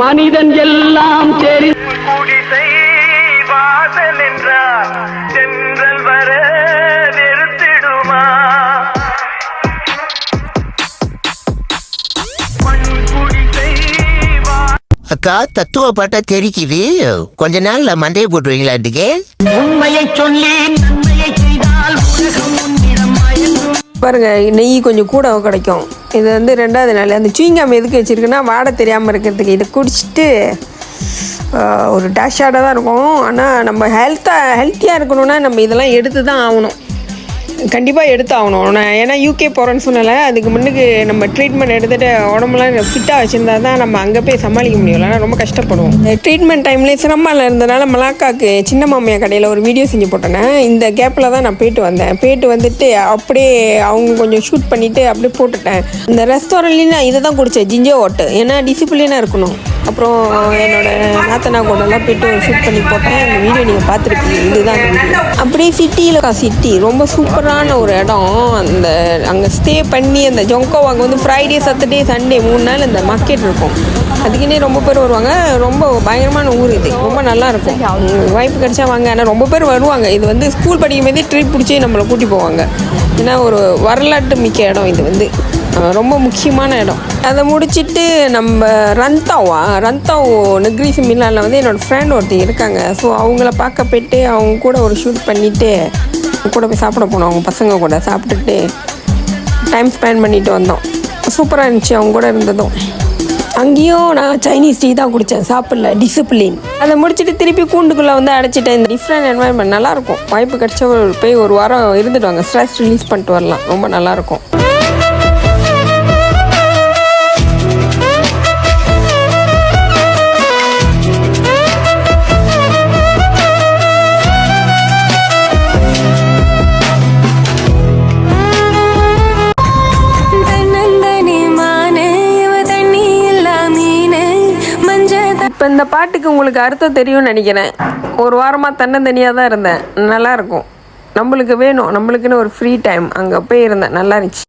மனிதன் எல்லாம் சரி குடிசை வாசல் என்றால் சென்றல் வர நிறுத்திடுமா அக்கா தத்துவ பாட்டா தெரிக்குது. கொஞ்ச நாள்ல மண்டையை போட்டுருவீங்களா? அதுக்கு உண்மையை சொல்லி நன்மையை செய்தால் பாருங்க, நெய் கொஞ்சம் கூட கிடைக்கும். இது வந்து 2வது நாள். அந்த சூயிங்காம் எதுக்கு வச்சுருக்குன்னா வாடை தெரியாமல் இருக்கிறதுக்கு. இதை குடிச்சிட்டு ஒரு டேஷாடாக தான் இருக்கும். ஆனால் நம்ம ஹெல்த்தியாக இருக்கணும்னா நம்ம இதெல்லாம் எடுத்து தான் ஆகணும். கண்டிப்பாக எடுத்து ஆகணும். நான் ஏன்னா யூகே போகிறேன்னு சொன்னல, அதுக்கு முன்னுக்கு நம்ம ட்ரீட்மெண்ட் எடுத்துகிட்டு உடம்புலாம் ஃபிட்டாக வச்சுருந்தா தான் நம்ம அங்கே போய் சமாளிக்க முடியும். இல்லைனா ரொம்ப கஷ்டப்படுவோம். ட்ரீட்மெண்ட் டைம்லேயே சிரமம்ல இருந்தனால மலாக்காக்கு சின்ன மாமியா கடையில் ஒரு வீடியோ செஞ்சு போட்டேன். இந்த கேப்பில் தான் நான் போயிட்டு வந்தேன். போயிட்டு வந்துட்டு அப்படியே அவங்க கொஞ்சம் ஷூட் பண்ணிவிட்டு அப்படியே போட்டுட்டேன். இந்த ரெஸ்டாரண்ட்லேயும் நான் இதை தான் குடித்தேன், ஜிஞ்சர் வாட்டர். ஏன்னா டிசிப்ளினாக இருக்கணும். அப்புறம் என்னோடய நாத்தனா கூடலாம் போய்ட்டு ஒரு ஷூட் பண்ணி போட்டேன். இந்த வீடியோ நீங்கள் பார்த்துருப்பீங்க. இதுதான் வீடியோ. அப்படியே சிட்டி ரொம்ப சூப்பரான ஒரு இடம். அங்கே ஸ்டே பண்ணி அந்த ஜொங்கோவாங்க வந்து ஃப்ரைடே சாட்டர்டே சண்டே 3 நாள் இந்த மார்க்கெட் இருக்கும். அதுக்குன்னே ரொம்ப பேர் வருவாங்க. ரொம்ப பயங்கரமான ஊர் இது. ரொம்ப நல்லாயிருக்கும். வாய்ப்பு கிடைச்சா வாங்க. ஆனால் ரொம்ப பேர் வருவாங்க. இது வந்து ஸ்கூல் படிக்கும் போதே ட்ரிப் பிடிச்சி நம்மளை கூட்டி போவாங்க. ஏன்னா ஒரு வரலாற்று மிக்க இடம் இது. வந்து ரொம்ப முக்கியமான இடம். அதை முடிச்சுட்டு நம்ம ரந்தாவ் நெக்ரிஸ் மில்லானில் வந்து என்னோடய ஃப்ரெண்ட் ஒருத்தர் இருக்காங்க. ஸோ அவங்கள பார்க்க போய்ட்டு அவங்க கூட ஒரு ஷூட் பண்ணிவிட்டு கூட போய் சாப்பிட போனோம். அவங்க பசங்க கூட சாப்பிட்டுட்டு டைம் ஸ்பெண்ட் பண்ணிட்டு வந்தோம். சூப்பராக இருந்துச்சு அவங்க கூட இருந்ததும். அங்கேயும் நான் சைனீஸ் டீ தான் குடித்தேன், சாப்பிடல, டிசிப்ளின். அதை முடிச்சுட்டு திருப்பி கூண்டுக்குள்ளே வந்து அடைச்சிட்டேன். இந்த டிஃப்ரெண்ட் என்வாயன்மெண்ட் நல்லாயிருக்கும். வாய்ப்பு கிடைச்சா போய் ஒரு வாரம் இருந்துட்டு வாங்க. ஸ்ட்ரெஸ் ரிலீஸ் பண்ணிட்டு வரலாம். ரொம்ப நல்லாயிருக்கும். இப்போ இந்த பாட்டுக்கு உங்களுக்கு அர்த்தம் தெரியும்னு நினைக்கிறேன். ஒரு வாரமாக தன்னந்தனியாக தான் இருந்தேன். நல்லாயிருக்கும். நம்மளுக்கு வேணும், நம்மளுக்குன்னு ஒரு ஃப்ரீ டைம். அங்கே போய் இருந்தேன். நல்லா இருந்துச்சு.